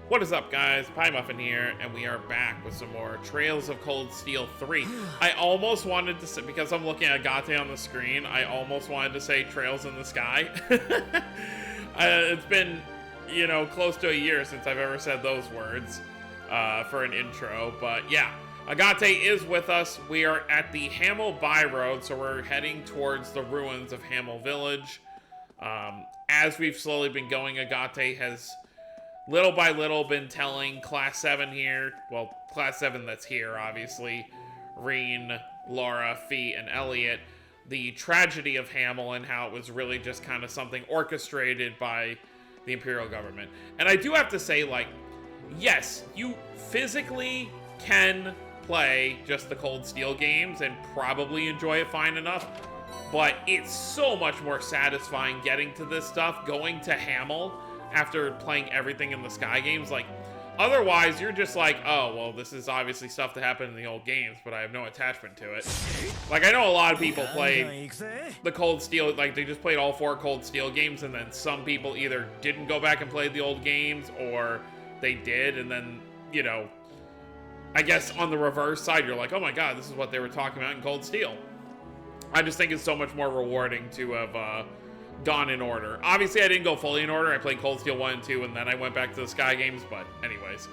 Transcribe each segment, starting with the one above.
What is up, guys? Pie Muffin here, and we are back with some more Trails of Cold Steel 3. I almost wanted to say, because I'm looking at Agate on the screen, I almost wanted to say Trails in the Sky. It's been, you know, close to a year since I've ever said those words for an intro, but yeah. Agate is with us. We are at the Hamel byroad, so we're heading towards the ruins of Hamel Village. As we've slowly been going, Agate has little by little been telling Class 7 here, well, Class 7 that's here, obviously, Reen, Laura, Fee, and Elliot, the tragedy of Hamel and how it was really just kind of something orchestrated by the Imperial government. And I do have to say, like, yes, you physically can play just the Cold Steel games and probably enjoy it fine enough, but it's so much more satisfying getting to this stuff, going to Hamel, after playing everything in the Sky games. Like, otherwise you're just like, oh, well, this is obviously stuff that happened in the old games, but I have no attachment to it. Like, I know a lot of people played the Cold Steel, like, they just played all 4 Cold Steel games, and then some people either didn't go back and play the old games, or they did, and then, you know, I guess on the reverse side, you're like, oh my god, this is what they were talking about in Cold Steel. I just think it's so much more rewarding to have, gone in order. Obviously, I didn't go fully in order. I played Cold Steel 1 and 2, and then I went back to the Sky games, but anyways.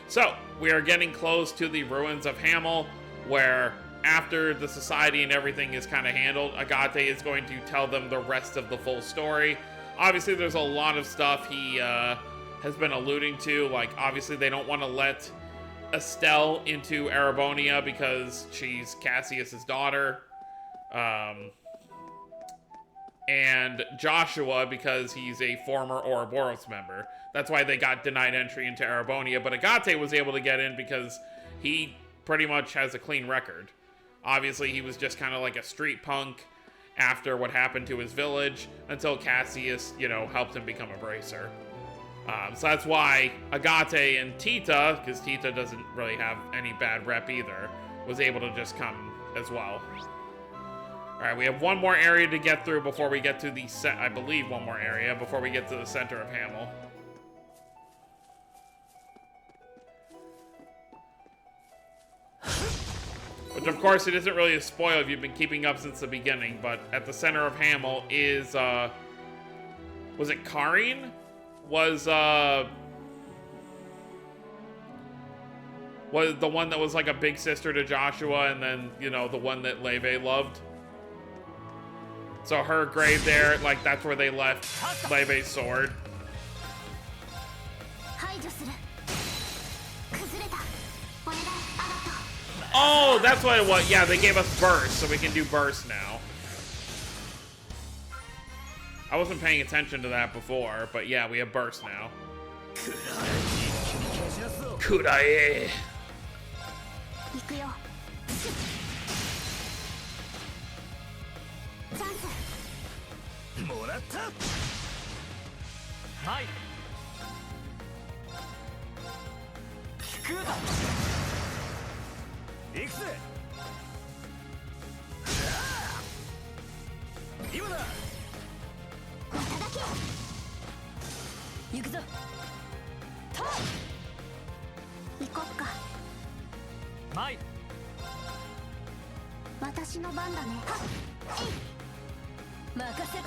So, we are getting close to the ruins of Hamel, where after the society and everything is kind of handled, Agate is going to tell them the rest of the full story. Obviously, there's a lot of stuff he has been alluding to, like, obviously they don't want to let Estelle into Erebonia because she's Cassius's daughter. And Joshua because he's a former Ouroboros member. That's why they got denied entry into Erebonia, but Agate was able to get in because he pretty much has a clean record. Obviously, he was just kind of like a street punk after what happened to his village until Cassius, you know, helped him become a bracer. So that's why Agate and Tita, because Tita doesn't really have any bad rep either, was able to just come as well. Alright, we have one more area to get through before we get to the I believe one more area before we get to the center of Hamel. Which, of course, it isn't really a spoil if you've been keeping up since the beginning, but at the center of Hamel is, was it Karine? Was the one that was like a big sister to Joshua, and then, you know, the one that Leve loved? So her grave there, like, that's where they left Leve's sword. Oh, that's what it was. Yeah, they gave us burst, so we can do burst now. I wasn't paying attention to that before, but yeah, we have burst now. Kurae.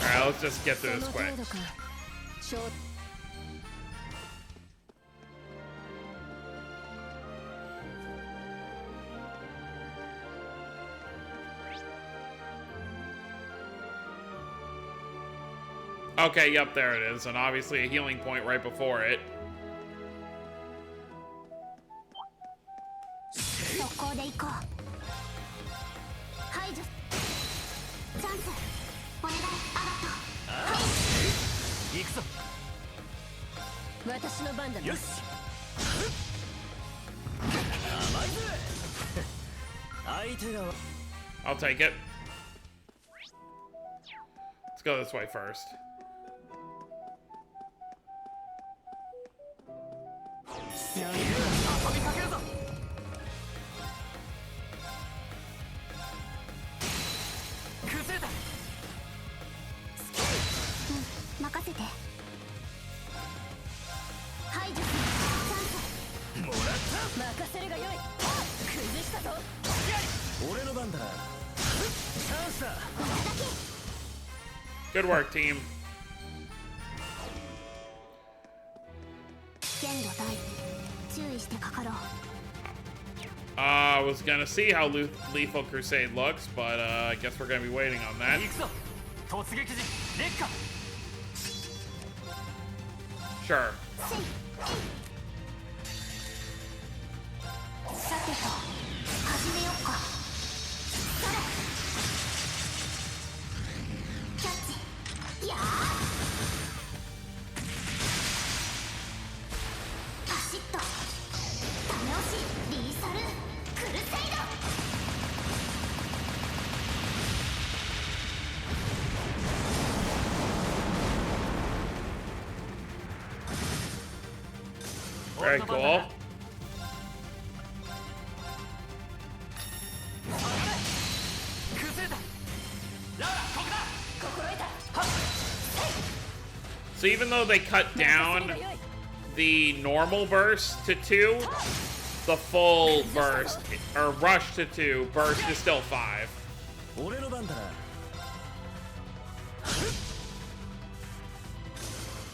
Alright, let's just get through this quick. Okay, yep, there it is. And obviously a healing point right before it. I'll take it. Let's go this way first. Good work, team. I was gonna see how Lethal Crusade looks, but I guess we're gonna be waiting on that. Sure. Very cool. So even though they cut down the normal burst to 2, the full burst, or rush to 2, burst is still 5.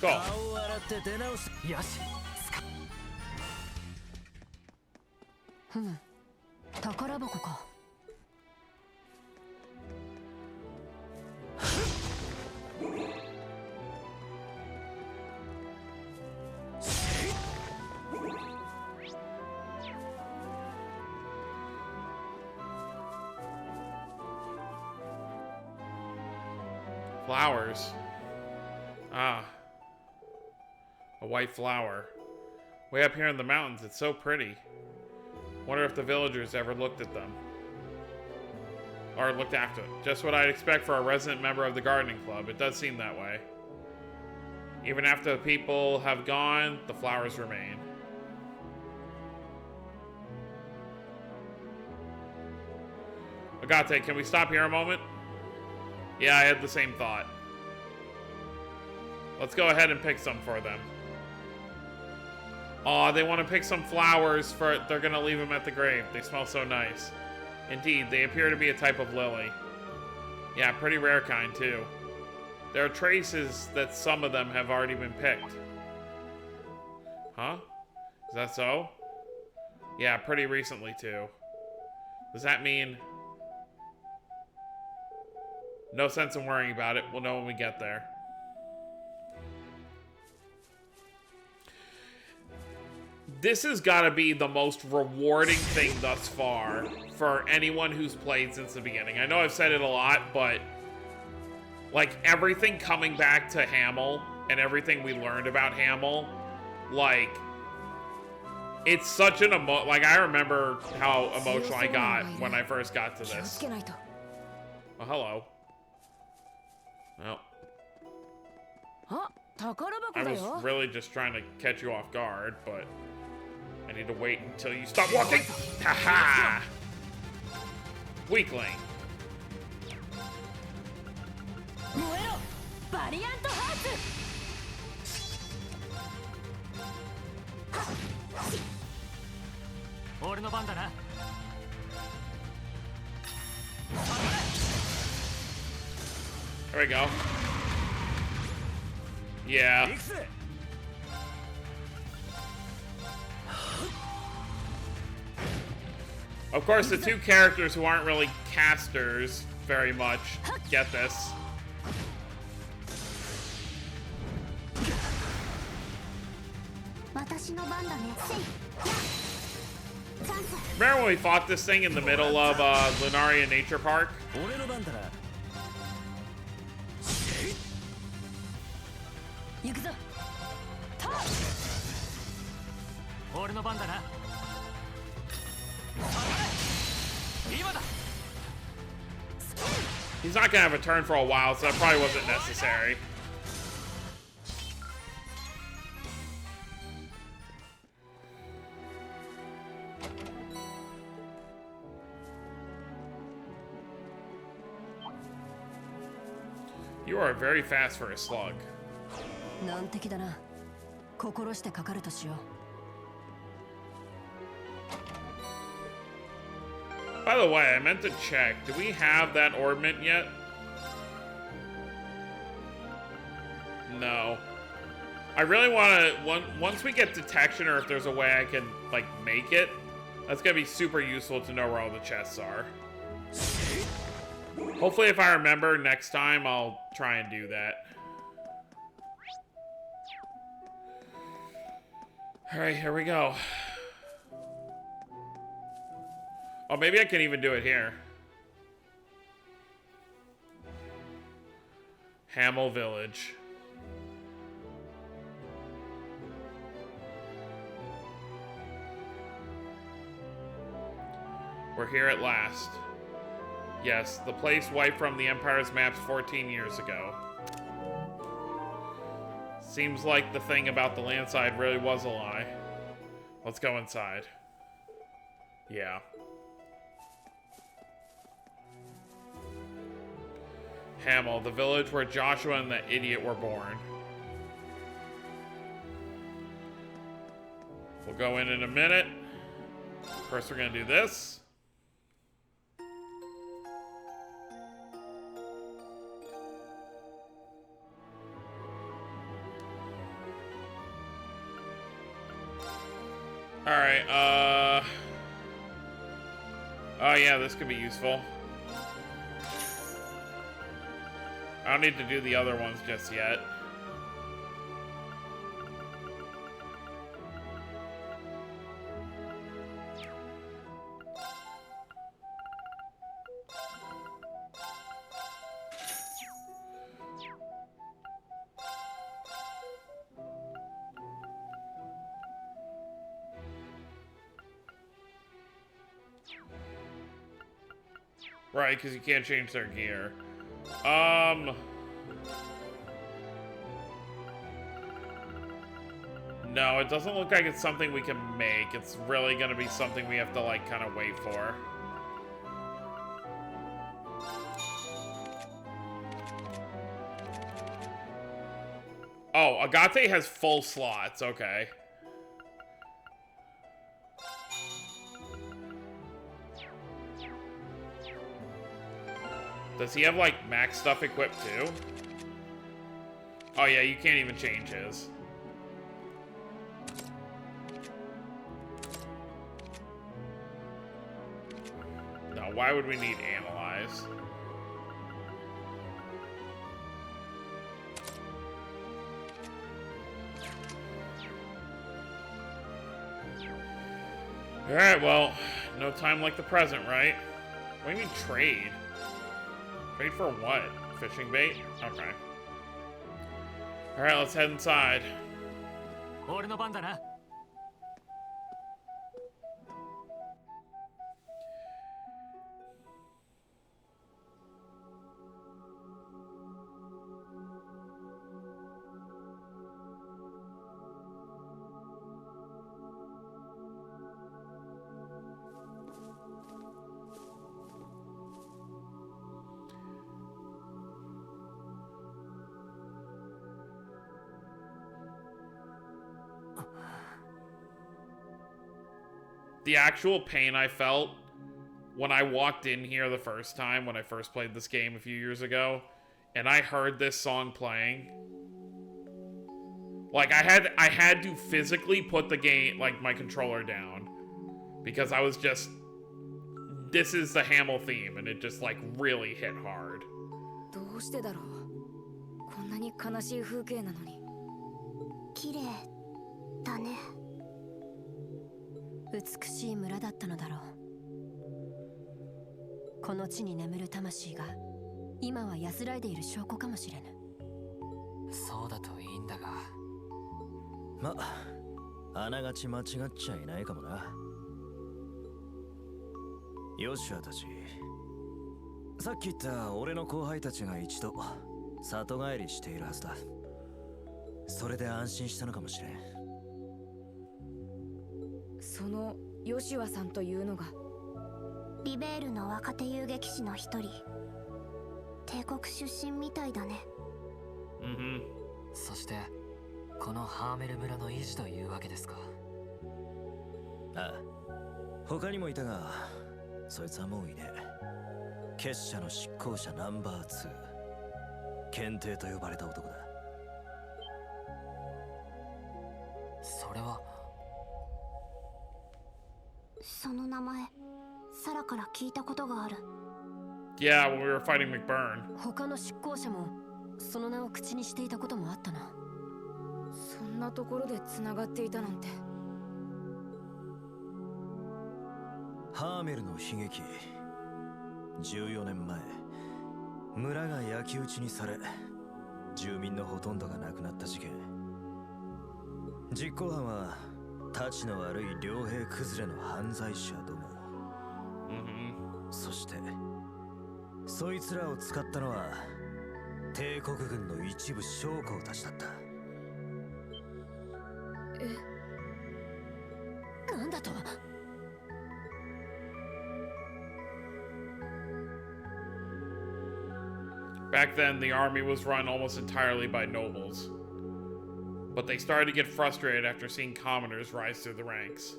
Cool. Flowers. Ah. A white flower. Way up here in the mountains, it's so pretty. Wonder if the villagers ever looked at them. Or looked after them. Just what I'd expect for a resident member of the gardening club. It does seem that way. Even after the people have gone, the flowers remain. Agate, can we stop here a moment? Yeah, I had the same thought. Let's go ahead and pick some for them. Aw, they want to pick some flowers for... They're going to leave them at the grave. They smell so nice. Indeed, they appear to be a type of lily. Yeah, pretty rare kind, too. There are traces that some of them have already been picked. Huh? Is that so? Yeah, pretty recently, too. Does that mean... No sense in worrying about it. We'll know when we get there. This has got to be the most rewarding thing thus far for anyone who's played since the beginning. I know I've said it a lot, but like everything coming back to Hamel and everything we learned about Hamel, like it's such an like I remember how emotional I got when I first got to this. Oh, hello. Well, I was really just trying to catch you off guard, but I need to wait until you stop walking. Haha! Weakling. There we go. Yeah. Of course, the two characters who aren't really casters very much get this. Remember when we fought this thing in the middle of Lunaria Nature Park? He's not gonna have a turn for a while, so that probably wasn't necessary. You are very fast for a slug. By the way, I meant to check. Do we have that ornament yet? No. I really want to, once we get detection, or if there's a way I can, like, make it, that's going to be super useful to know where all the chests are. Hopefully, if I remember next time, I'll try and do that. Alright, here we go. Oh, maybe I can even do it here. Hamel Village. We're here at last. Yes, the place wiped from the Empire's maps 14 years ago. Seems like the thing about the landside really was a lie. Let's go inside. Yeah. Hamel, the village where Joshua and that idiot were born. We'll go in a minute. First, we're gonna do this. Alright, oh yeah, this could be useful. I don't need to do the other ones just yet. Right, because you can't change their gear. No, it doesn't look like it's something we can make. It's really gonna be something we have to, like, kind of wait for. Oh, Agate has full slots. Okay. Does he have, like, max stuff equipped, too? Oh, yeah, you can't even change his. No, why would we need analyze? Alright, well, no time like the present, right? What do you mean trade? Trade for what? Fishing bait? Okay. Alright, let's head inside. The actual pain I felt when I walked in here the first time, when I first played this game a few years ago, and I heard this song playing. Like, I had to physically put the game, like, my controller down. Because I was just... This is the Hamel theme, and it just, like, really hit hard. どうしてだろう。こんなに悲しい風景なのに。綺麗だね。美しい村だったのだろう。この地に眠る魂が今は安らいでいる証拠かもしれぬ。そうだといいんだが。ま、あながち間違っちゃいないかもな。ヨシュアたち、さっき言った俺の後輩たちが一度里帰りしているはずだ。それで安心したのかもしれん。そのヨシュアさんというのがリベールの若手遊撃士の一人。帝国出身みたいだね。そしてこのハーメル村の維持というわけですか。ああ、他にもいたがそいつはもういねえ。結社の執行者ナンバー2、検定と呼ばれた男だ。それはその名前サラから聞いたことがある。 Yeah, when we were fighting McBurn. 他の執行者もその名を口にしていたこともあったな。そんなところでつながっていたなんて。ハーメルの悲劇。14年前、村が焼き討ちにされ、住民のほとんどが亡くなった事件。実行犯はたちの悪い良兵崩れの犯罪者ども。そしてそいつらを使ったのは帝国軍の一部将校たちだった。なんだと。Back then, the army was run almost entirely by nobles. But they started to get frustrated after seeing commoners rise through the ranks.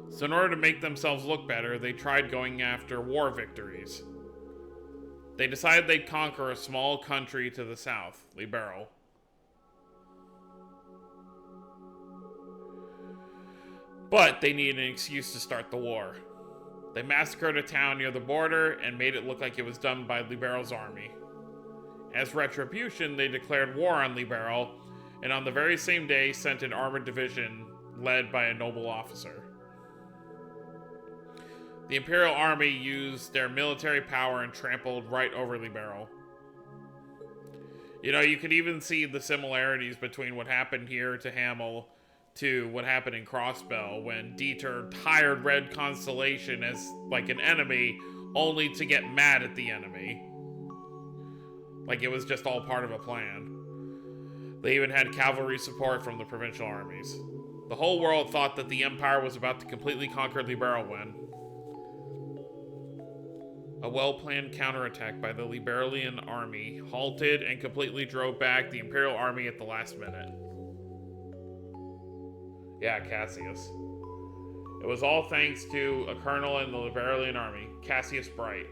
So in order to make themselves look better, they tried going after war victories. They decided they'd conquer a small country to the south, Liberal. But they needed an excuse to start the war. They massacred a town near the border and made it look like it was done by Liberal's army. As retribution, they declared war on Liberal, and on the very same day sent an armored division led by a noble officer. The Imperial Army used their military power and trampled right over Liberal. You know, you could even see the similarities between what happened here to Hamel to what happened in Crossbell when Dieter hired Red Constellation as like an enemy only to get mad at the enemy. Like it was just all part of a plan. They even had cavalry support from the provincial armies. The whole world thought that the Empire was about to completely conquer Liberal when a well-planned counterattack by the Liberalian army halted and completely drove back the Imperial army at the last minute. Yeah, Cassius. It was all thanks to a colonel in the Liberalian army, Cassius Bright.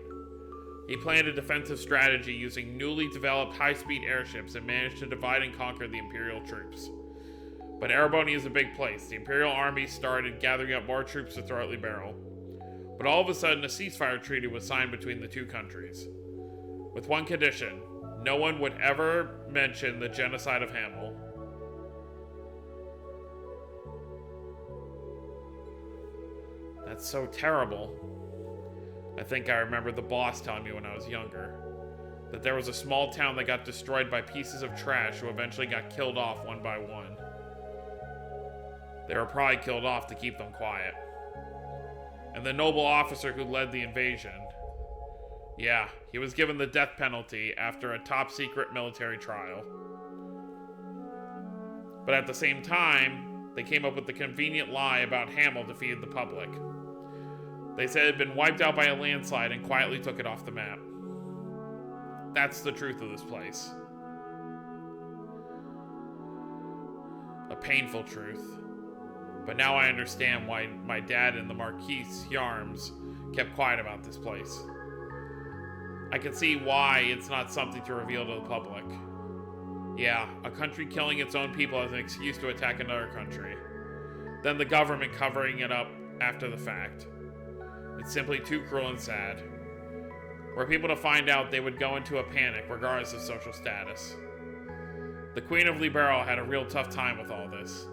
He planned a defensive strategy using newly developed high-speed airships and managed to divide and conquer the Imperial troops. But Erebony is a big place. The Imperial army started gathering up more troops to throw at Liberal. But all of a sudden, a ceasefire treaty was signed between the two countries. With one condition: no one would ever mention the genocide of Hamel. That's so terrible. I think I remember the boss telling me when I was younger that there was a small town that got destroyed by pieces of trash who eventually got killed off one by one. They were probably killed off to keep them quiet. And the noble officer who led the invasion, yeah, he was given the death penalty after a top-secret military trial. But at the same time, they came up with the convenient lie about Hamel defeated the public. They said it had been wiped out by a landslide and quietly took it off the map. That's the truth of this place. A painful truth. But now I understand why my dad and the Marquise Yarms kept quiet about this place. I can see why it's not something to reveal to the public. Yeah, a country killing its own people as an excuse to attack another country. Then the government covering it up after the fact. It's simply too cruel and sad. Were people to find out, they would go into a panic regardless of social status. The Queen of Liberal had a real tough time with all this.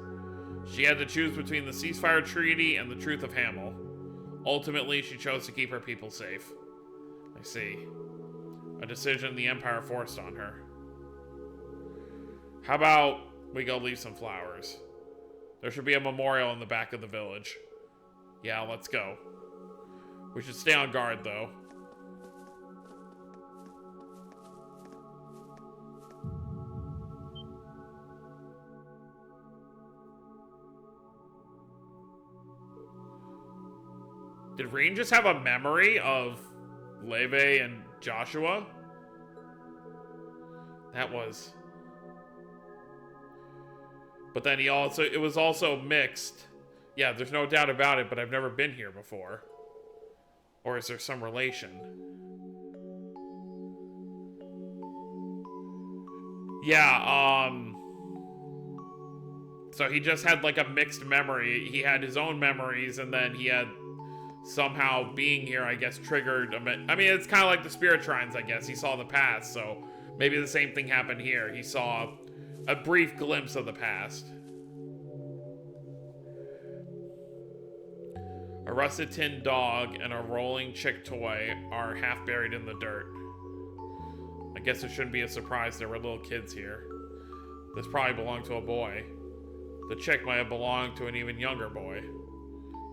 She had to choose between the ceasefire treaty and the truth of Hamel. Ultimately, she chose to keep her people safe. I see. A decision the Empire forced on her. How about we go leave some flowers? There should be a memorial in the back of the village. Yeah, let's go. We should stay on guard, though. Did Reen just have a memory of Leve and Joshua? That was... But then it was also mixed. Yeah, there's no doubt about it, but I've never been here before. Or is there some relation? Yeah, so he just had like a mixed memory. He had his own memories, and then he had somehow being here, I guess, triggered a bit. I mean, it's kind of like the spirit shrines, I guess. He saw the past, so maybe the same thing happened here. He saw a brief glimpse of the past. A rusted tin dog and a rolling chick toy are half buried in the dirt. I guess it shouldn't be a surprise there were little kids here. This probably belonged to a boy. The chick might have belonged to an even younger boy.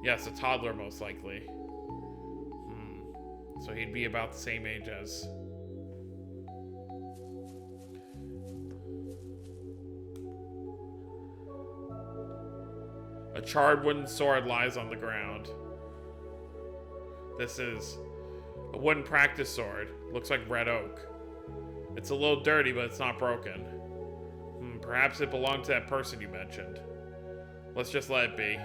Yes, a toddler most likely. So he'd be about the same age as... A charred wooden sword lies on the ground. This is a wooden practice sword. Looks like red oak. It's a little dirty, but it's not broken. Perhaps it belonged to that person you mentioned. Let's just let it be.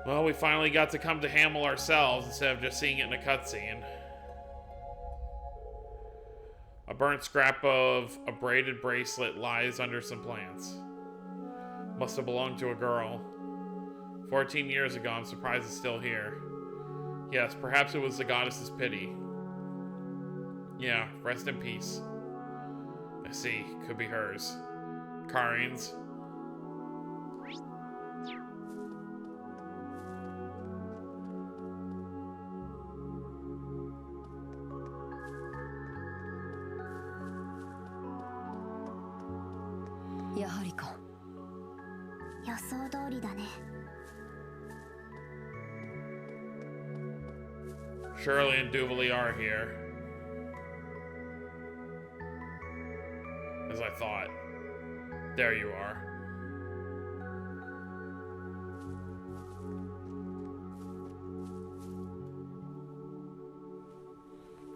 Well, we finally got to come to Hamel ourselves instead of just seeing it in a cutscene. A burnt scrap of a braided bracelet lies under some plants. Must have belonged to a girl. 14 years ago, I'm surprised it's still here. Yes, perhaps it was the goddess's pity. Yeah, rest in peace. I see, could be hers. Karine's. Shirley and Duvalie are here. As I thought. There you are.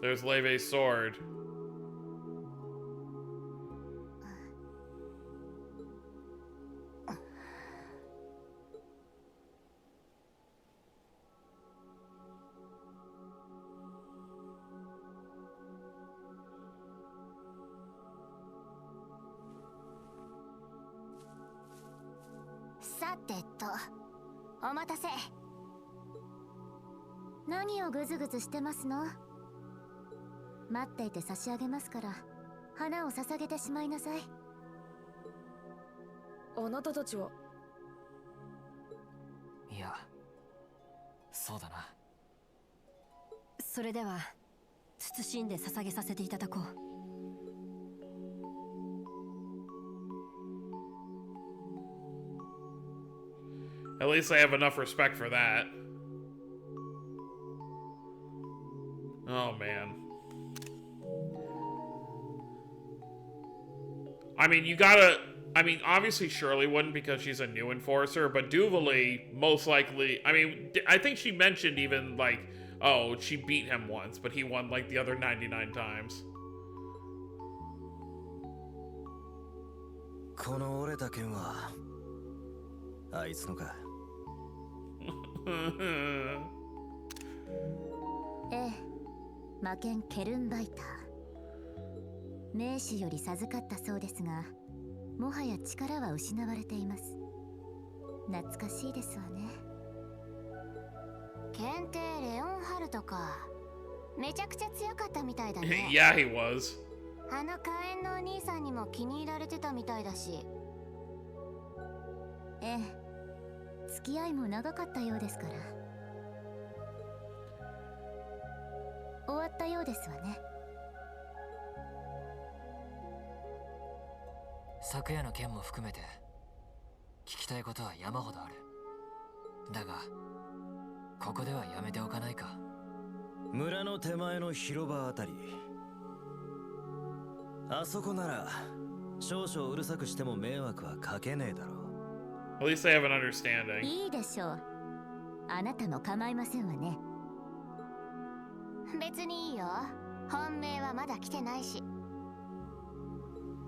There's Leve's sword.お待たせ。何をグズグズしてますの？待っていて差し上げますから、花を捧げてしまいなさい。あなたたちは？いや、そうだな。それでは謹んで捧げさせていただこう。At least I have enough respect for that. Oh, man. I mean, you gotta... I mean, obviously Shirley wouldn't because she's a new enforcer, but Duvalie most likely... I mean, I think she mentioned even, like, oh, she beat him once, but he won, like, the other 99 times. この折れた剣はあいつのか。ええ、魔剣ケルンバイター。名手より授かったそうですが、もはや力は失われています。懐かしいですわね。検定レオンハルトか。めちゃくちゃ強かったみたいだね。Yeah, he was. あの火炎のお兄さんにも気に入られてたみたいだし。ええ。付き合いも長かったようですから。終わったようですわね。昨夜の件も含めて聞きたいことは山ほどある。だがここではやめておかないか。村の手前の広場あたり。あそこなら少々うるさくしても迷惑はかけねえだろう。At least I have an understanding. いいでしょう。あなたも構いませんわね。別にいいよ。本命はまだ来てないし。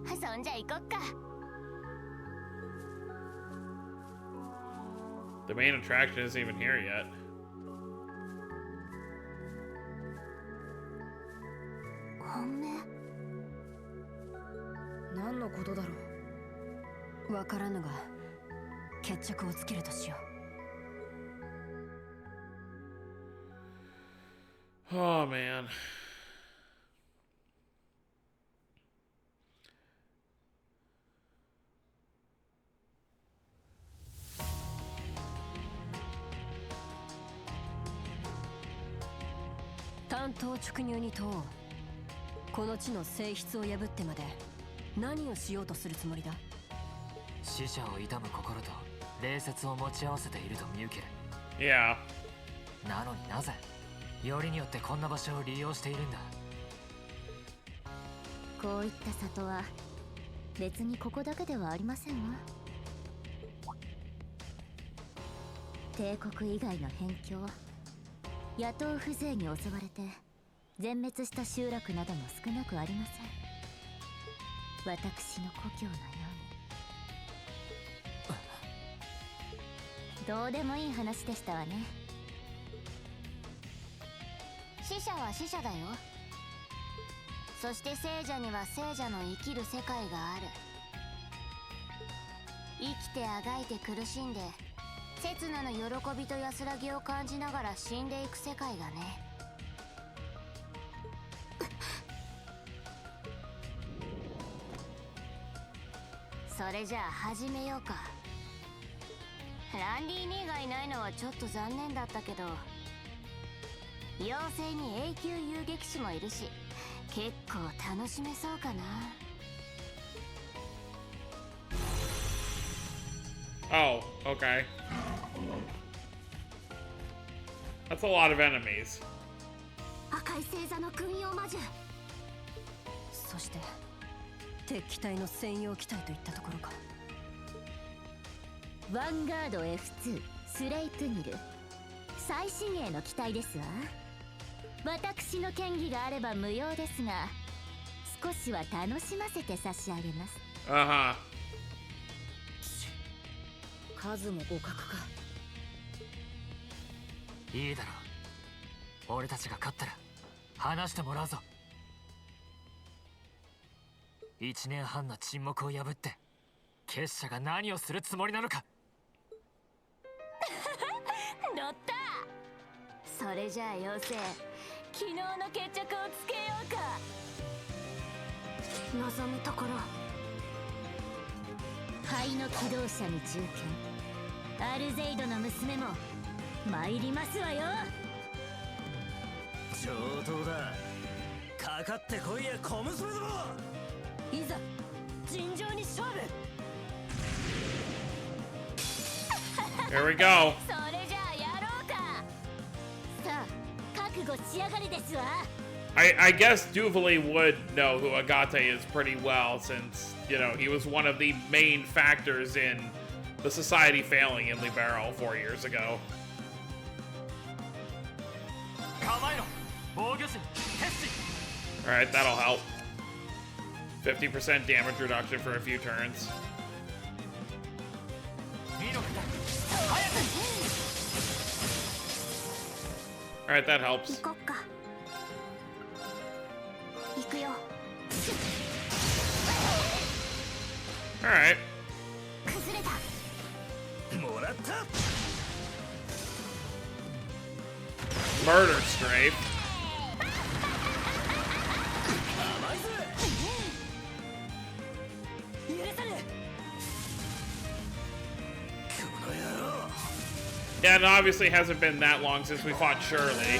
そんじゃ行こっか。The main attraction isn't even here yet. 本命何のことだろう。わからぬが決着をつけるとしよう。 Oh man. 単刀直入に問おう。この地の性質を破ってまで何をしようとするつもりだ。死者を悼む心と礼節を持ち合わせていると見受ける。 Yeah. なのになぜよりによってこんな場所を利用しているんだ。こういった里は別にここだけではありませんわ。帝国以外の辺境、野党風情に襲われて全滅した集落なども少なくありません。私の故郷のように。どうでもいい話でしたわね。死者は死者だよ。そして聖者には聖者の生きる世界がある。生きてあがいて苦しんで刹那の喜びと安らぎを感じながら死んでいく世界がね。それじゃあ始めようか。ランディ兄がいないのはちょっと残念だったけど、妖精に永久遊撃士もいるし結構楽しめそうかな。 Oh, okay. That's a lot of enemies. 赤い星座の軍用魔獣。そして鉄器隊の専用機体といったところか。ヴァンガード F2 スレイプニル、最新鋭の機体ですわ。私の権威があれば無用ですが、少しは楽しませて差し上げます。Uh-huh. 数も互角か。いいだろう。俺たちが勝ったら話してもらうぞ。1年半の沈黙を破って結社が何をするつもりなのか。乗った。それじゃあ妖精、昨日の決着をつけようか。望むところ。灰の機動車に中堅、アルゼイドの娘も参りますわよ。上等だ。かかってこいや小娘ども。いざ尋常に勝負。 Here we go. それじゃあやろうか。さあ覚悟しやがれですわ。I guess Duvali would know who Agate is pretty well, since, you know, he was one of the main factors in the society failing in Libero 4 years ago. 構えろ防御陣決死。 Alright, that'll help. 50% damage reduction for a few turns. 見ろ早く。 Alright, that helps. 行こっか。行くよ。 Alright. 崩れた。もらった。 Murder strafe. 甘いぜ。許さぬ。 この野郎。 Yeah, it obviously hasn't been that long since we fought Shirley.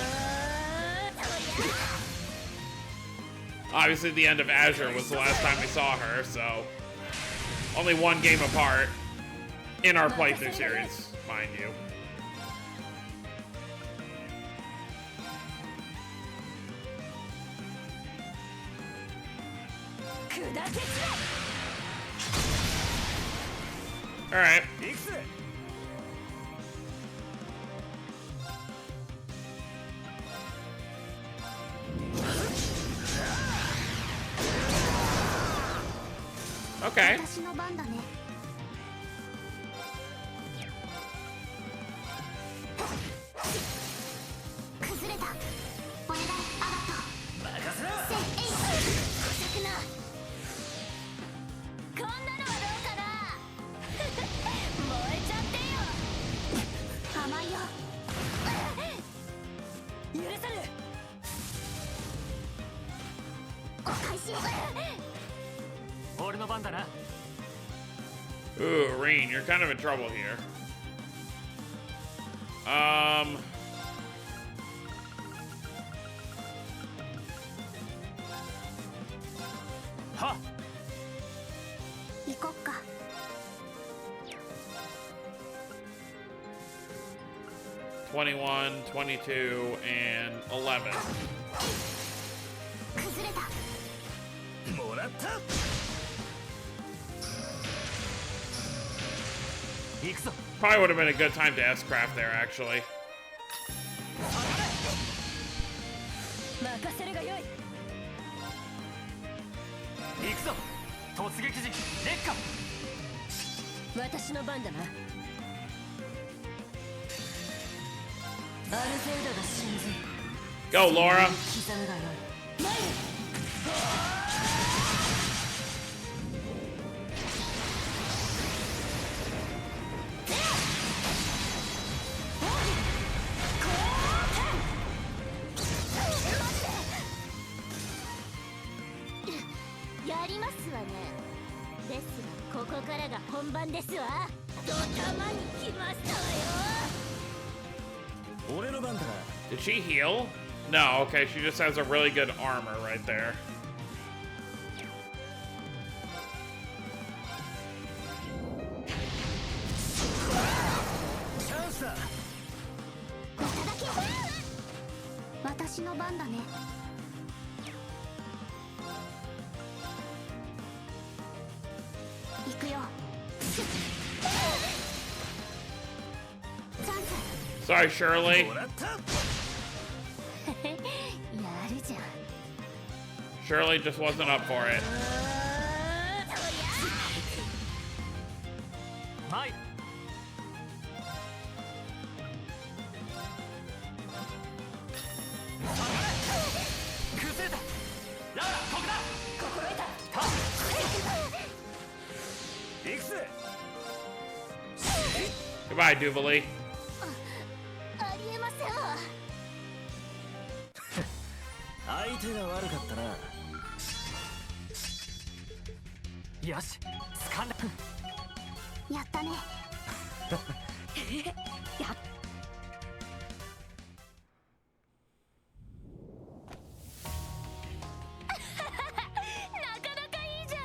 Obviously, the end of Azure was the last time we saw her, so only one game apart in our playthrough series, mind you. All right. 行くぜ。 Okay. 私の番だね。俺の番だな。 Ooh, Rain, you're kind of in trouble here. はっ。行こっか。 21, 22, and 11. 崩れた。もらった。行くぞ。 Probably would have been a good time to S-Craft there, actually. 任せるがよい。行くぞ。突撃時烈火。私の番だな。アルゼイドが神髄。 Go, Laura. 刻むがよい。前へ。やりますわね。ですがここからが本番ですわ。ドタマに来ましたわよ。俺の番だ。 Did she heal? No, okay, she just has a really good armor right there. チャンスだ。いただき。私の番だね。行くよ。チャンス。 Sorry, Shirley. もらった。やるじゃん。 Shirley just wasn't up for it. 前。崩れた。ラウラ、ここだ。心得た。行くぜ。 Goodbye, Duvalie. ありえませんわ。相手が悪かったな。よし、掴んだ。やったね。やっ。なかなかいいじゃ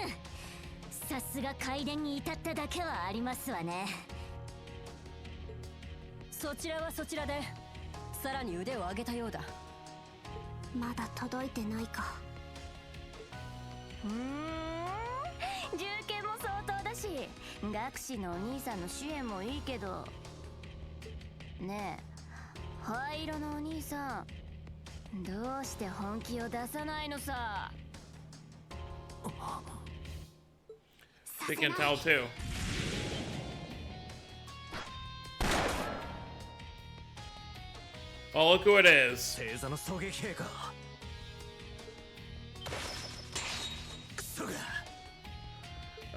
ん。さすが改伝に至っただけはありますわね。そちらはそちらでさらに腕を上げたようだ。まだ届いてないか。銃剣も相当だし、学士のお兄さんの支援もいいけどねえ、灰色のお兄さん、どうして本気を出さないのさ。 She can tell too. Well, look who it is. 星座の狙撃兵か。クソが。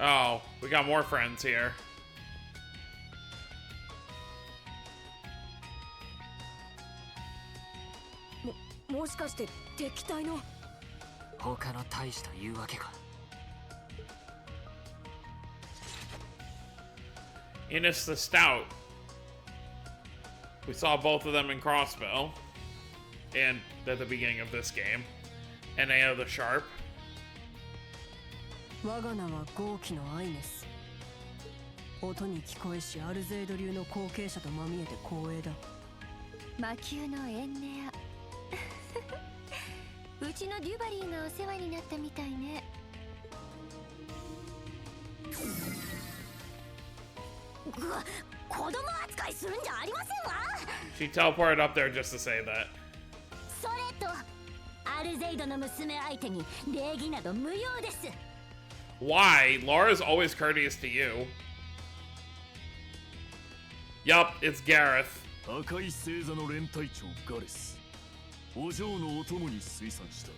Oh, we got more friends here. もしかして敵対の。他の大使というわけか。 Innis the Stout. We saw both of them in Crossbow. And at the beginning of this game. And Ao the Sharp. 我が名は豪気のアイネス。音に聞こえしアルゼイド流の後継者とまみえて光栄だ。魔球のエンネア。うちのデュバリーがお世話になったみたいね。子供扱いするんじゃありませんわ。 She teleported up there just to say that. それとアルゼイドの娘相手に礼儀など無用です。 Why? Laura's always courteous to you. Yup, it's Gareth. 赤い星座の連隊長ガレス、お嬢のお供に推算した。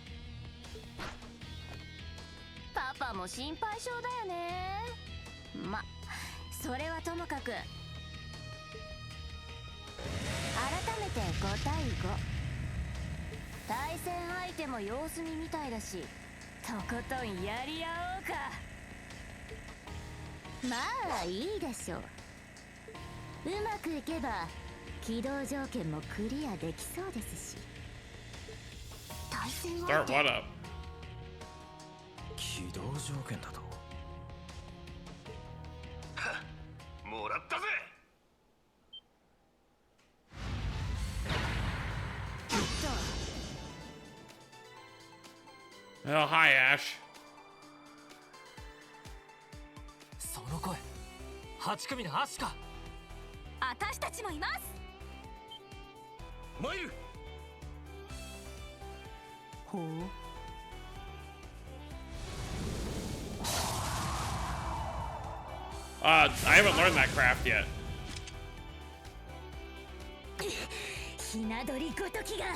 パパも心配性だよね。ま、それはともかく、改めて5対5。対戦相手も様子見みたいだし、とことんやり合おうか。まあいいでしょう。うまくいけば起動条件もクリアできそうですし。対戦 Start what up? 起動条件だと。もらったぜ。 Oh, hi, Ash. その声8組のアシか。私たちもいます。マイル。ほう。I haven't learned that craft yet. ひな鳥ごときが。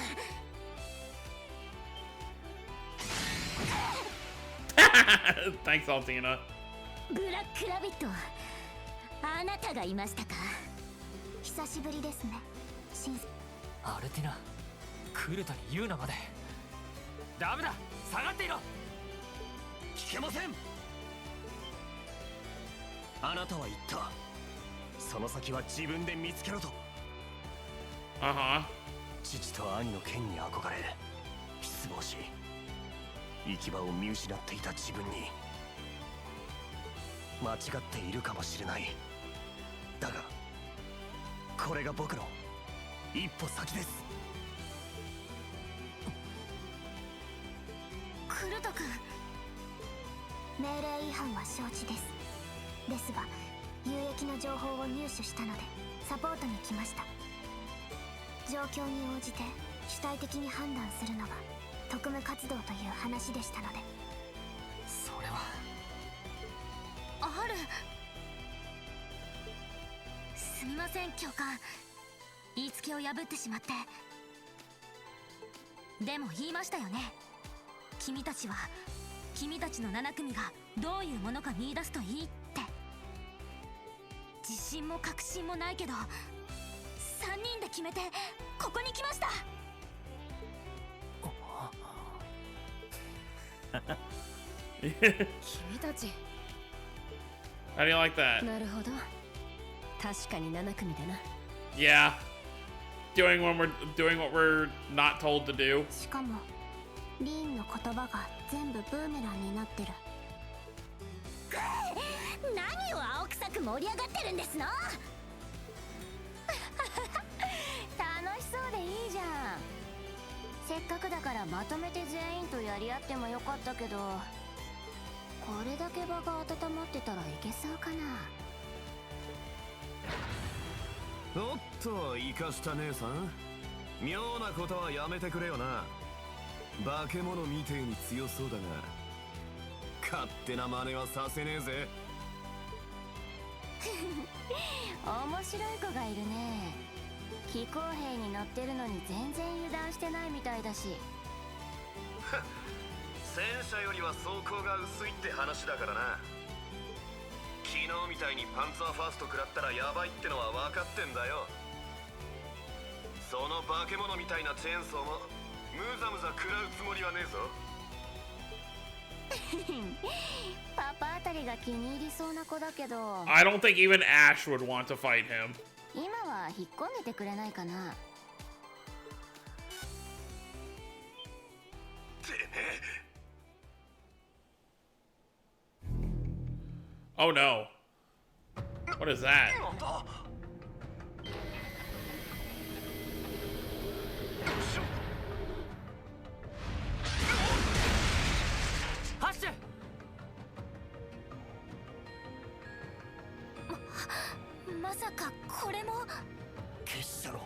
Thanks, Altina. ブラックラビット、あなたがいましたか。久しぶりですね。アルティナ、クルトに言うなまで。ダメだ、下がっていろ。聞けません。あなたは言った。その先は自分で見つけろと。Uh-huh. 父と兄の剣に憧れ失望し、行き場を見失っていた自分に間違っているかもしれない。だがこれが僕の一歩先です。クルト君、命令違反は承知です。ですが有益な情報を入手したのでサポートに来ました。状況に応じて主体的に判断するのが特務活動という話でしたので。それはある。すみません教官、言いつけを破ってしまって。でも言いましたよね。君たちは君たちの7組がどういうものか見出すといいって。自信も確信もないけど3人で決めてここに来ました。君たち。 How do you like that? なるほど。確かに7組だな。 Yeah. Doing what we're not told to do. しかもリーンの言葉が全部ブーメランになってる。何を青臭く盛り上がってるんですの。楽しそうでいいじゃん。せっかくだからまとめて全員とやり合ってもよかったけど、これだけ場が温まってたらいけそうかな。おっと、生かした姉さん。妙なことはやめてくれよな。化け物みてえに強そうだが勝手な真似はさせねえぜ。面白い子がいるね。飛行兵に乗ってるのに全然油断してないみたいだし。戦車よりは装甲が薄いって話だからな。昨日みたいにパンツァーファースト食らったらヤバいってのは分かってんだよ。その化け物みたいなチェーンソーもムザムザ食らうつもりはねえぞ。パパあたりが気に入りそうな子だけど、 I don't think even Ash would want to fight him. 今は引っ込んでてくれないかな。てめえ。 Oh no. What is that? なんだ。走って。まさかこれも。結社の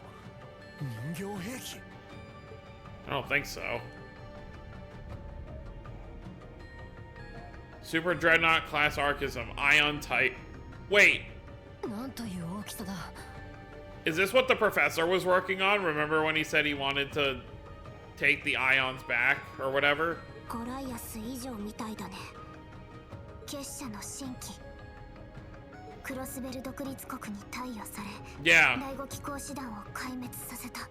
人形兵器。 I don't think so. Super Dreadnought class Archism, Ion type. Wait, なんという大きさだ。 is this what the professor was working on? Remember when he said he wanted to take the ions back or whatever? ゴライアス以上みたいだね。結社の新規クロスベル独立国に貸与され、 Yeah. 第5機甲師団を壊滅させた。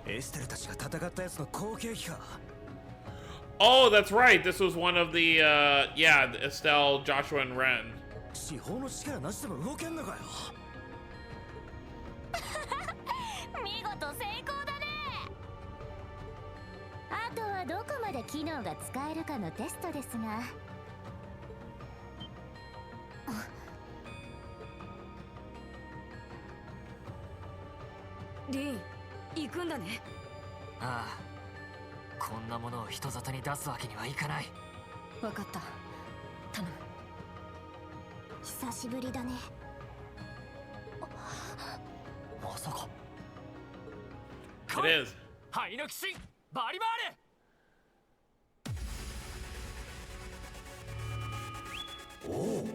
エステルたちが戦ったやつの後継機か。Oh, that's right. This was one of the, yeah, Estelle, Joshua, and Ren. 司法の力なしでも動けんのかよ。見事成功だね。あとはどこまで機能が使えるかのテストですが。リン、行くんだね。ああ、こんなものを人里に出すわけにはいかない。分かった。頼む。久しぶりだね。まさか。It is. 灰の騎士、バリバール。おお。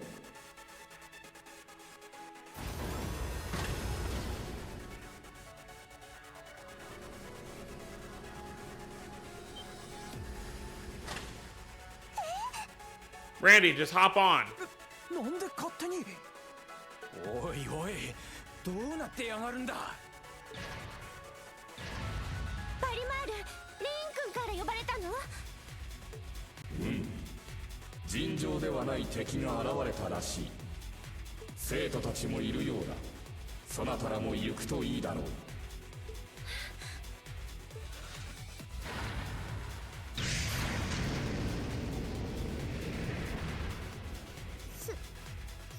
Randy, just hop on. なんで勝手に。おいおい、どうなってやがるんだ。バリマール、リン君から呼ばれたの？尋常ではない敵が現れたらしい。生徒たちもいるようだ。そなたらも行くといいだろう。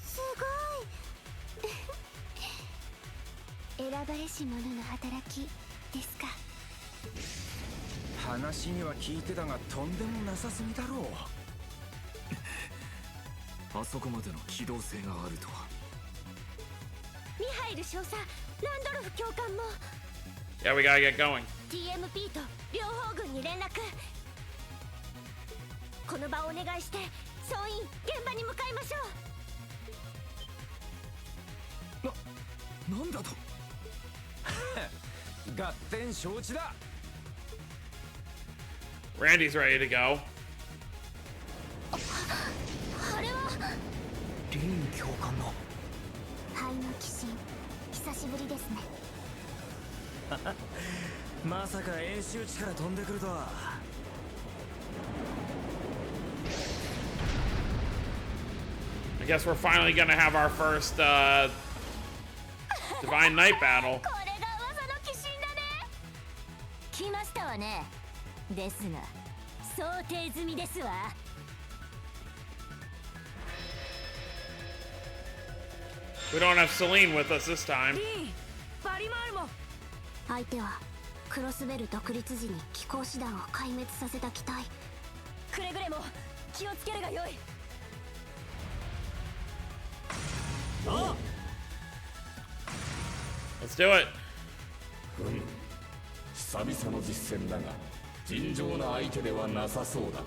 すごい。選ばれし者の働きですか。話には聞いてたがとんでもなさすぎだろう。あそこまでの機動性があるとは。ミハイル少佐、ランドルフ教官も Yeah, we gotta get going. TMP と両方軍に連絡。この場をお願いして総員現場に向かいましょう。なんだと。合点承知だ。Randy's ready to go. あれはリン教官の。灰の鬼神、久しぶりですね。まさか演習地から飛んでくるとは。I guess we're finally gonna have our first Divine Knight battle. これが噂の鬼神だね。来ましたわね。ですが、想定済みですわ。We don't have Celine with us this time. リン、バリマールも。相手はクロスベル独立時に機甲師団を壊滅させた機体。くれぐれも気をつけるがよい。Let's do it. 久々の実戦だが尋常な相手ではなさそうだ。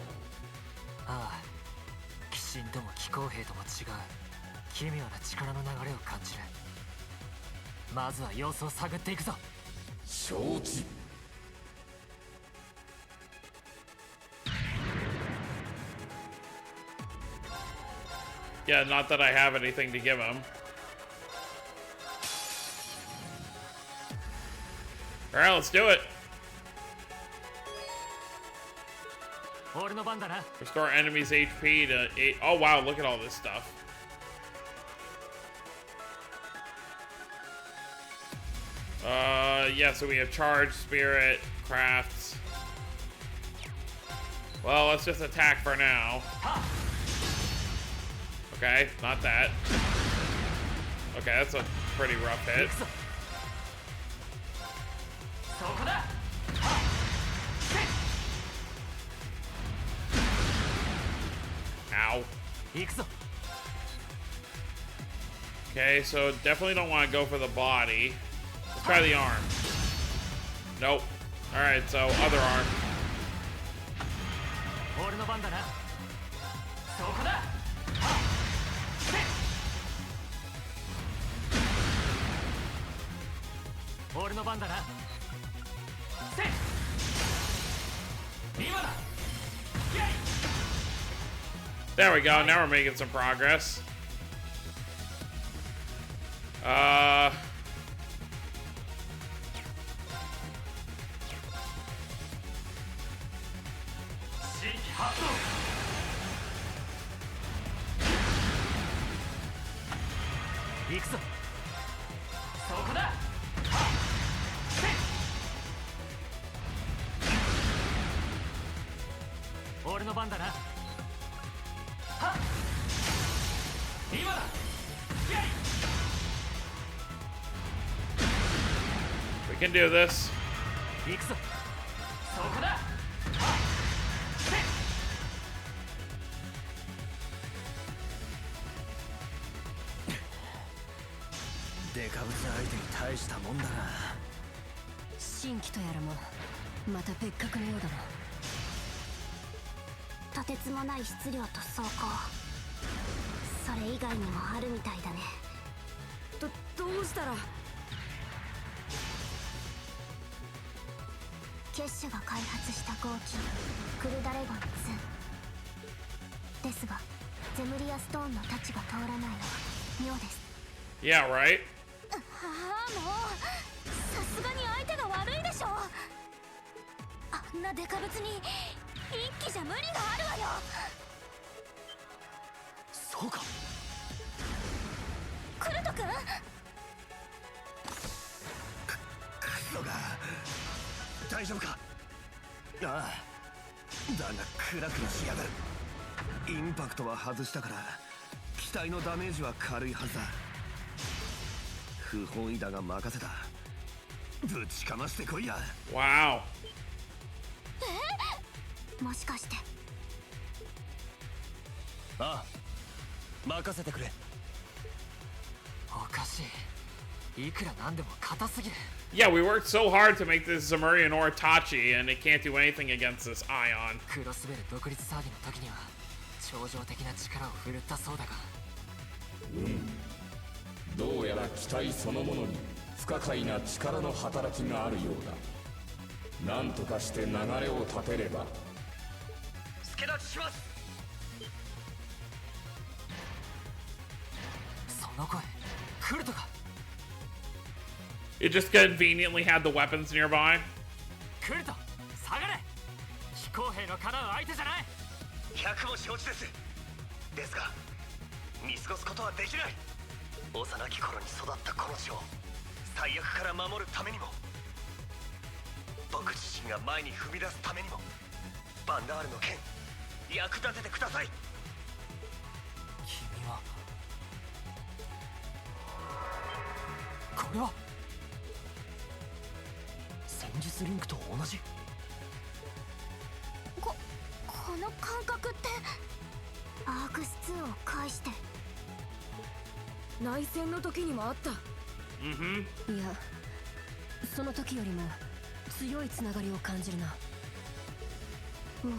ああ、鬼神とも気候兵とも違う奇妙な力の流れを感じる。まずは様子を探っていくぞ。承知。Yeah, not that I have anything to give him. Alright, let's do it. 俺の番だな。 Restore enemies HP to 8. Oh wow, look at all this stuff. Yeah, so we have charge, spirit, crafts. Well, let's just attack for now. Okay, not that. Okay, that's a pretty rough hit. そこだ。 Ow. 行くぞ。 Okay, so definitely don't want to go for the body. Let's try the arm. Nope. Alright, so other arm. 俺の番だな。そこだ。俺の番だな。今だ。 There we go. Now we're making some progress. 行くぞ。そこだ。俺の番だな。はっ、今だ。 We can do this. 行くぞ。そこだ。デカブツ相手に大したもんだな。新規とやらもまた別格のようだな。とてつもない質量と装甲、それ以外にもあるみたいだね。どうしたら。結社が開発した合金クルダレゴン2ですが、ゼムリアストーンの太刀が通らないのは妙です。 Yeah, right? もうさすがに相手が悪いでしょ。あんなデカブツに一気じゃ無理があるわよ。そうか。クルト君、クソが大丈夫か。ああ、だがクラクラしやがる。インパクトは外したから機体のダメージは軽いはずだ。不本意だが任せた。ぶちかましてこいや。 Wow. もしかして。ああ、任せてくれ。おかしい。いくらなんでも硬すぎる。 Yeah, we worked so hard to make this Zemurian or Tachi, and it can't do anything against this Ion. クロスベル独立騒ぎの時には超常的な力を振るったそうだが。どうやら機体そのものに不可解な力の働きがあるようだ。なんとかして流れを立てれば。助立ちします。その声、クルトか。 It just conveniently had the weapons nearby. クルト、下がれ。非公平のかなう相手じゃない。百も承知です。ですが見過ごすことはできない。幼き頃に育ったこの地を最悪から守るためにも、僕自身が前に踏み出すためにも、バンダールの剣役立ててください。君は。これは戦術リンクと同じ。この感覚って。アークス2を介して。内戦の時にもあった。Mm-hmm. いや、その時よりも強いつながりを感じるな。もう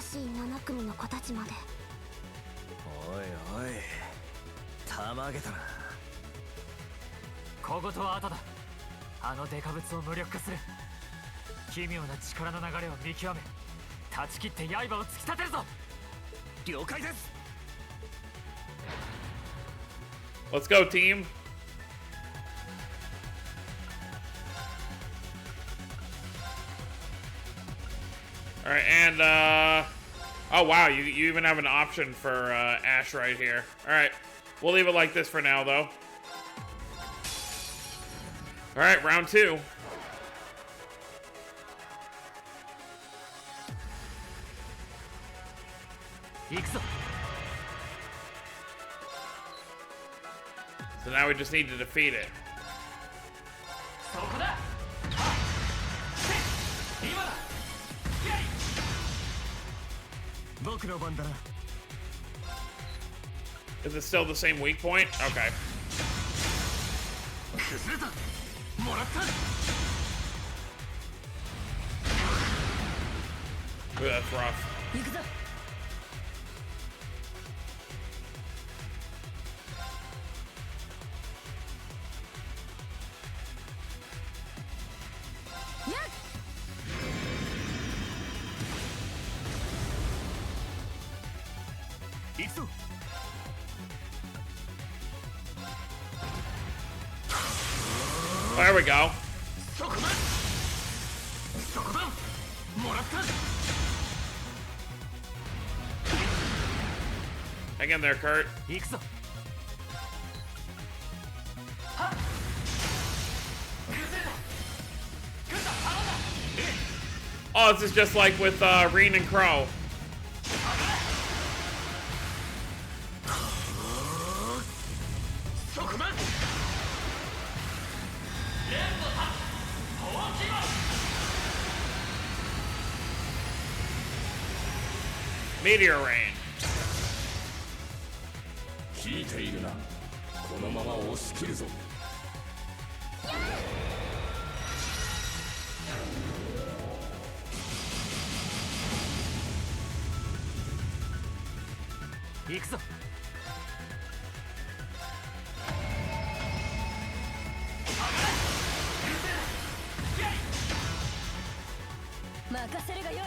新しい7組の子たちまで。おいおい、たまげたな。小言は後だ。あのデカブツを無力化する。奇妙な力の流れを見極め、断ち切って刃を突き立てるぞ。了解です。 Let's go, team. All right, and oh wow, you even have an option for Ash right here. All right, we'll leave it like this for now, though. All right, round 2. So now we just need to defeat it. そこだ。今だ。僕の番だな。 Is it still the same weak point? Okay. 崩れた。もらった。 Ooh, that's rough. 行くぞ。行くぞ。 There we go. そこだ。そこだ。もらった。Hang in there, Kurt. 行くぞ。 Oh, this is just like with Reen and Crow. Meteor rain. 聞いているな。このまま押し切るぞ。行くぞ。任せるがよい。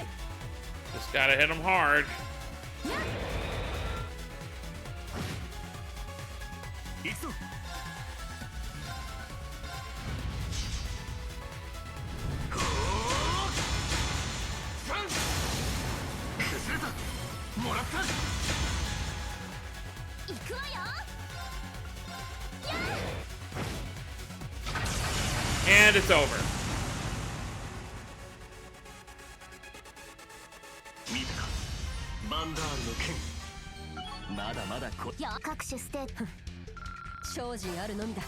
Just gotta hit him hard. 行くぞ。 行くわよ。 And it's over. 見たか、バンダールの剣。まだまだこ。よ、各種ステープ。精進あるのみだ。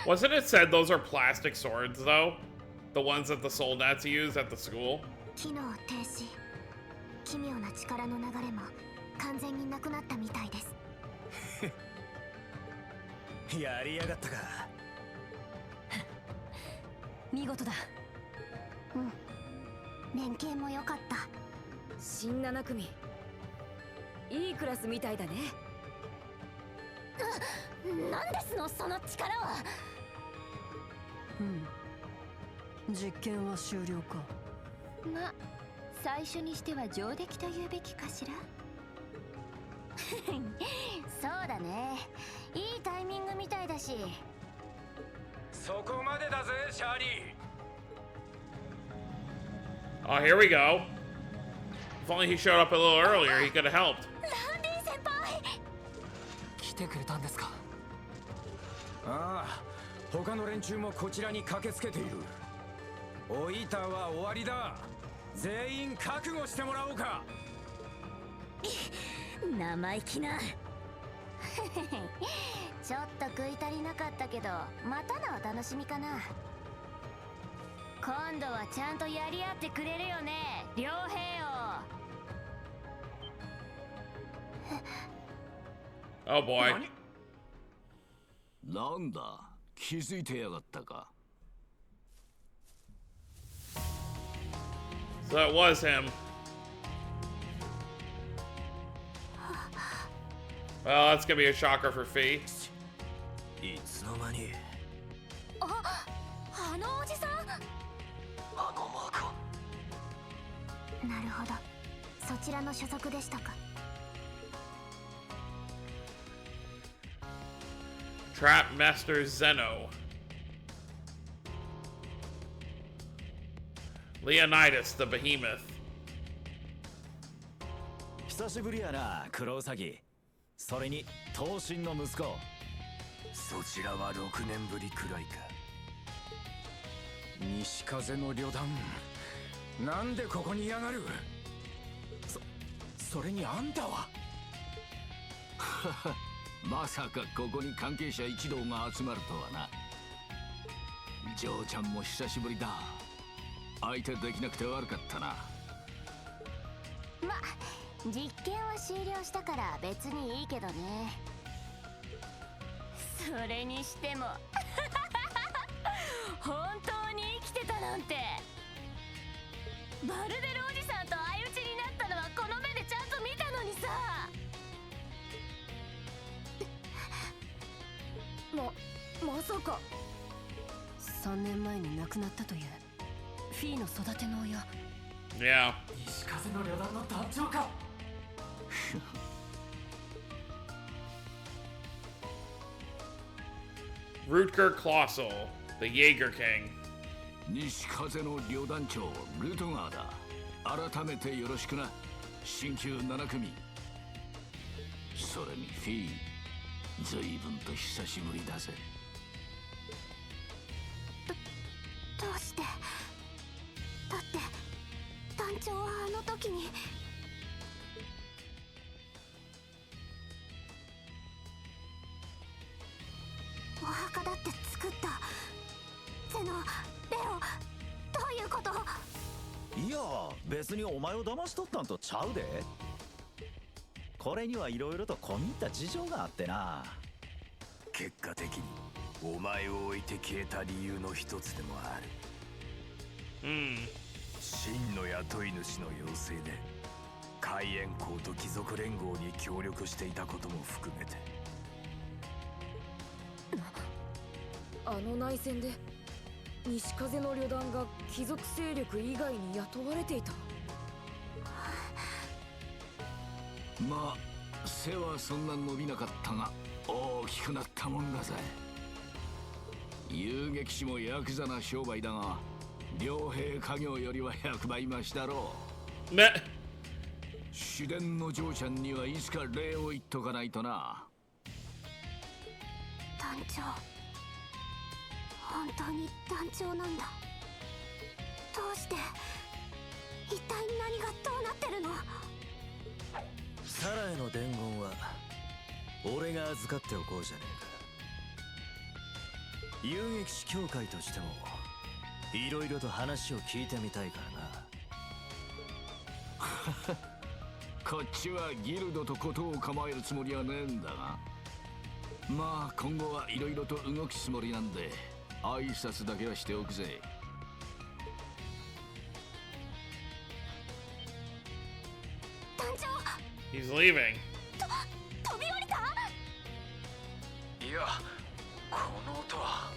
Wasn't it said those are plastic swords, though? The ones that the soldats use at the school? 機能停止。奇妙な力の流れも完全になくなったみたいです。やりやがったか。見事だ。うん。連携も良かった。新7組。いいクラスみたいだね。なんですのその力は。実験は終了か。ま、最初にしては上出来と言うべきかしら。そうだね。いいタイミングみたいだし。そこまでだぜ、シャーリー。 Oh, here we go. If only he showed up a little earlier, he could have helped. ランディ先輩。来てくれたんですか。ああ、他の連中もこちらに駆けつけている。おいたは終わりだ。全員覚悟してもらおうか。生意気な。ちょっと食い足りなかったけど、またのお楽しみかな。今度はちゃんとやり合ってくれるよね、両兵王。Oh boy. なんだ、気づいてやがったか。 So it was him. Well, that's gonna be a shocker for Fee. いつの間に。あのおじさん。あのマークは。なるほど。そちらの所属でしたか。 Trap Master Zeno. Leonidas the Behemoth. 久しぶりやな、黒ウサギ。それに頭身の息子。そちらは6年ぶりくらいか。西風の旅団。なんでここにいやがる。それにあんたは。まさかここに関係者一同が集まるとはな。ジョーちゃんも久しぶりだ。相手できなくて悪かったな。ま、実験は終了したから別にいいけどね。それにしても本当に生きてたなんて。バルデルおじさんと相打ちになったのはこの目でちゃんと見たのにさ。まさか3年前に亡くなったというフィーの育ての親。 Yeah. 西風の旅団の団長か。Rutger Klossel, the Jaeger King. 西風の両団長ルトガーだ。改めてよろしくな、新旧7組。それにフィー、随分と久しぶりだぜ。どうして？だって団長はあの時に。お墓だって作った。ゼノ、レオ、どういうこと？いや、別にお前を騙しとったんとちゃうで。これにはいろいろと込み入った事情があってな。結果的にお前を置いて消えた理由の一つでもある。真の雇い主の要請で海援校と貴族連合に協力していたことも含めて。あの内戦で西風の旅団が貴族勢力以外に雇われていた。まあ背はそんな伸びなかったが大きくなったもんだぜ。遊撃士もヤクザな商売だが両兵家業よりは100倍増しだろう。ね。主伝の嬢ちゃんにはいつか礼を言っとかないとな。団長、本当に団長なんだ。どうして？一体何がどうなってるの？サラへの伝言は俺が預かっておこうじゃねえか。遊撃士協会としてもいろいろと話を聞いてみたいからな。こっちはギルドとことを構えるつもりはねえんだが、まあ今後はいろいろと動くつもりなんで挨拶だけはしておくぜ。団長、He's leaving. 飛び降りた？いや、この音は。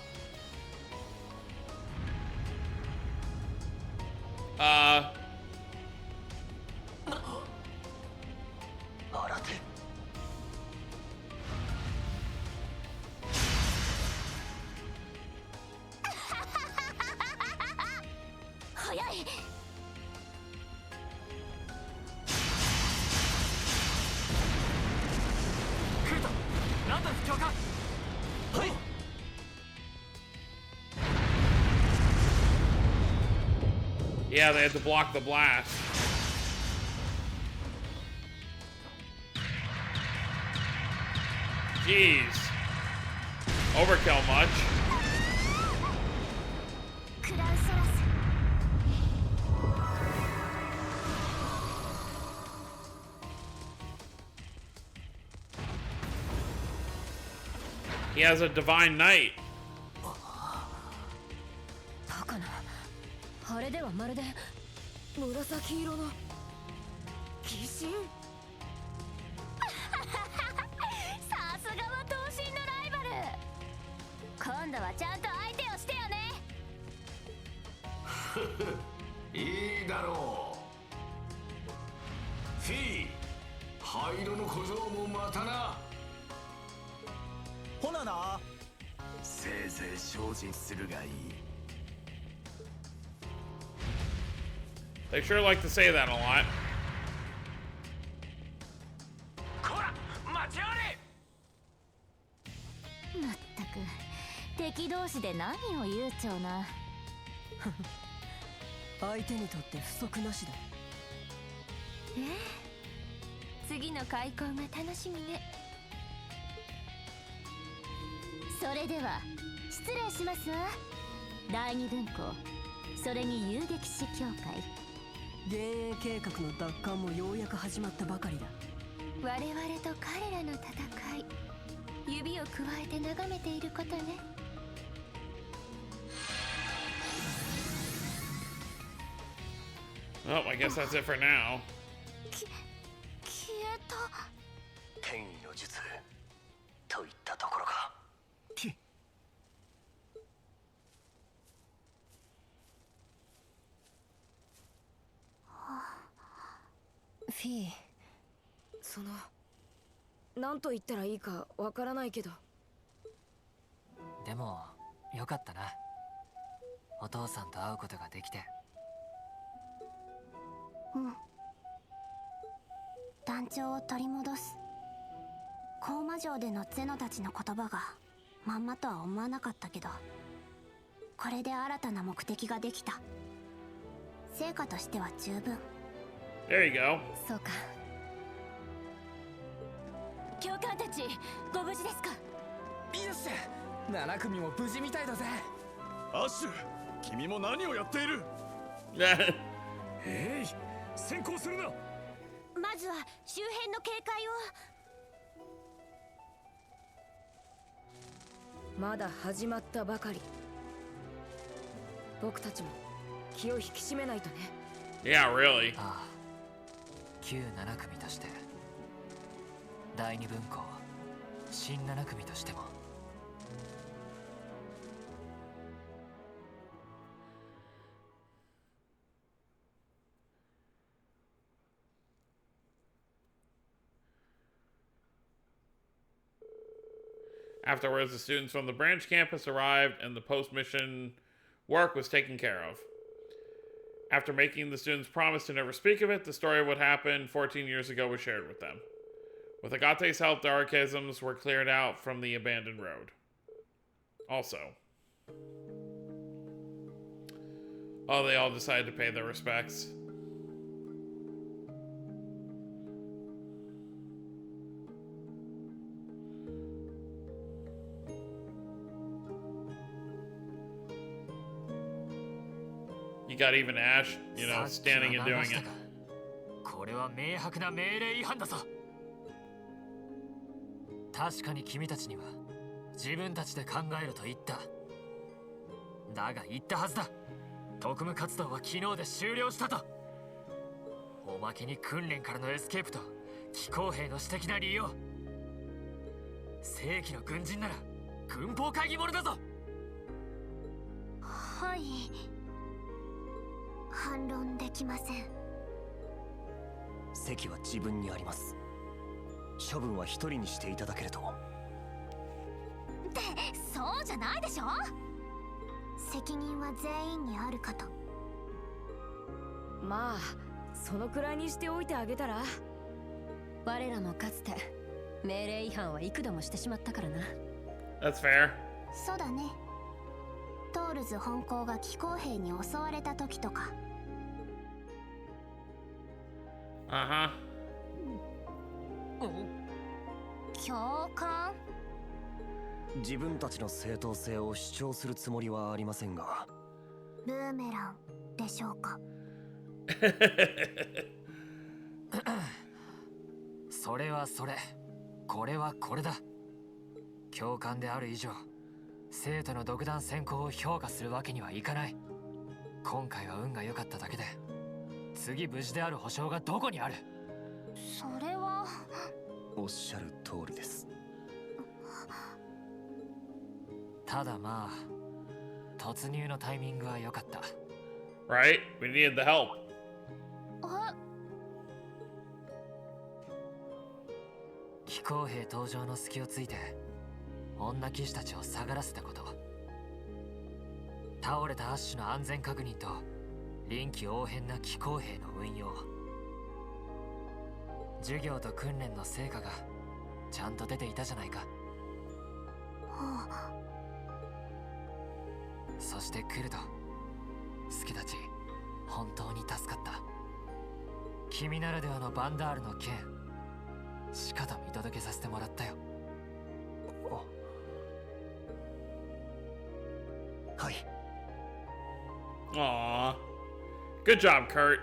新手。早い。クルト、ランドル教官。はい。Yeah, they had to block the blast. Jeez. Overkill much? クラウソラス。He has a divine knight. バカな。あれではまるで紫色の疑心。さすがは同心のライバル。今度はちゃんと相手をしてよね。いいだろう。フィー、灰色の小僧もまたな。ほなな。せいぜい精進するがいい。They sure like to say that a lot. こら、待ちやれ。まったく敵同士で何を悠長な。相手にとって不足なしだ。次の開口が楽しみね。それでは失礼しますわ。第二軍校、それに遊撃士協会。幻影計画の奪還もようやく始まったばかりだ。我々と彼らの戦い、指をくわえて眺めていることね。Oh, I guess that's it for now. 消えた。天意の術といったところか。フィー、何と言ったらいいかわからないけど、でもよかったな、お父さんと会うことができて。うん。団長を取り戻す。高魔城でのゼノたちの言葉がまんまとは思わなかったけど、これで新たな目的ができた。成果としては十分。 There you go. そうか。教官たちご無事ですか？よっしゃ、7組も無事みたいだぜ。アッシュ、君も何をやっている？先行するな。まずは周辺の警戒を。まだ始まったばかり。僕たちも気を引き締めないとね。 Yeah, really. ああ、旧7組として、第二分校新7組としても。Afterwards, the students from the branch campus arrived and the post-mission work was taken care of. After making the students promise to never speak of it, the story of what happened 14 years ago was shared with them. With Agate's help, the archaisms were cleared out from the abandoned road. Also, oh, they all decided to pay their respects. You got even Ash, you know, standing and doing it. これは明白な命令違反だぞ。確かに君たちには自分たちで考えろと言った。だが言ったはずだ。特務活動は昨日で終了したと。おまけに訓練からのエスケープと機構兵の私的な利用。正規の軍人なら軍法会議者だぞ。はい、反論できません。席は自分にあります。処分は一人にしていただけると。ってそうじゃないでしょ。責任は全員にあるかと。まあそのくらいにしておいてあげたら。我らもかつて命令違反は幾度もしてしまったからな。 That's fair. そうだね。トールズ本校が機構兵に襲われた時とか。Uh-huh. 教官？自分たちの正当性を主張するつもりはありませんが。ブーメランでしょうか。それはそれ、これはこれだ。教官である以上、生徒の独断専行を評価するわけにはいかない。今回は運が良かっただけで、次無事である保証がどこにある？それは。おっしゃる通りです。ただまあ、突入のタイミングは良かった。Right? We needed the help. 機構兵登場の隙をついて女騎士たちを下がらせたこと、倒れたアッシュの安全確認と臨機応変な機構兵の運用、授業と訓練の成果がちゃんと出ていたじゃないか。そしてクルト、スケたち本当に助かった。君ならではのバンダールの件、しかと見届けさせてもらったよ。はい。Aww. Good job, Kurt.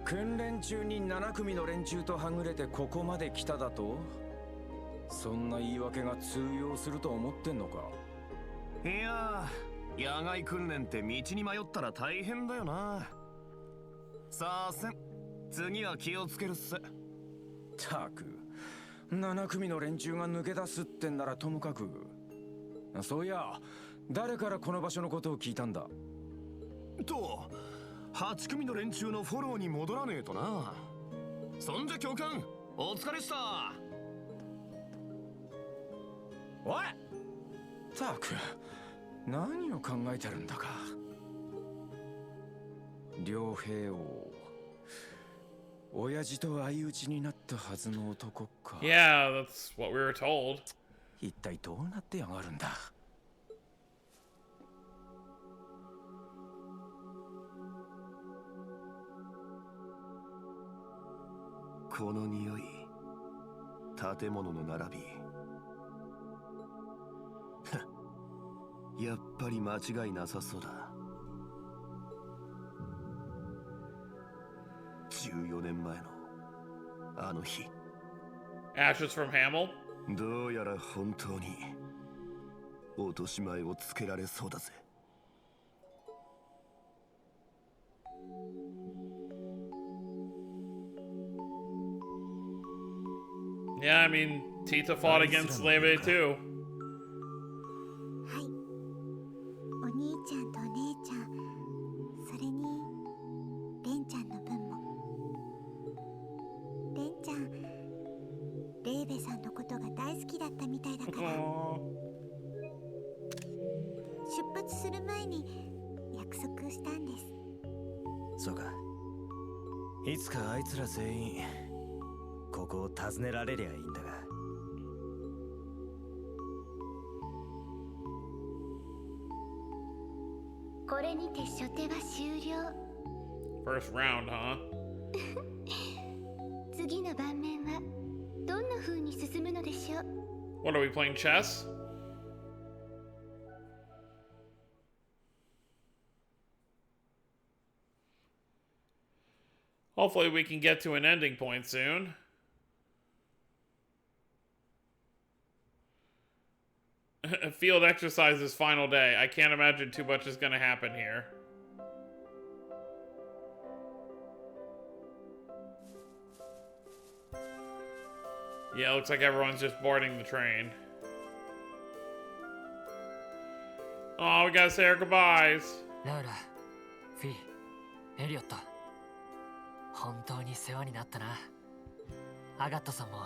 訓練中に7組の連中とはぐれてここまで来ただと？そんな言い訳が通用すると思ってんのか？いやー、野外訓練って道に迷ったら大変だよな。さあせん、次は気をつけるっす。たく、7組の連中が抜け出すってんならともかく。そういや、誰からこの場所のことを聞いたんだ？と、8組の連中のフォローに戻らねえとな。そんじゃ教官、お疲れした。おい、ったく何を考えてるんだか。両兵王、親父と相打ちになったはずの男か。Yeah, that's what we were told. 一体どうなってやがるんだ。この匂い、建物の並び。やっぱり間違いなさそうだ。14年前のあの日。Ashes from Hamel? どうやら本当に落とし前をつけられそうだぜ。Yeah, I mean, Tita fought against Leve too. はい。お兄ちゃんとお姉ちゃん、それにレンちゃんの分も。レンちゃん、レイベさんのことが大好きだったみたいだから。出発する前に約束したんです。そうか。いつかあいつら全員ここを訪ねられりゃいいんだが。これにて初手は終了。 First round, huh? 次の盤面はどんな風に進むのでしょう。 What are we playing, chess? Hopefully we can get to an ending point soon. Field exercises final day. I can't imagine too much is going to happen here. Yeah, looks like everyone's just boarding the train. Oh, we gotta say our goodbyes. ラウラ、フィー、エリオット、本当に世話になったな。アガットさんも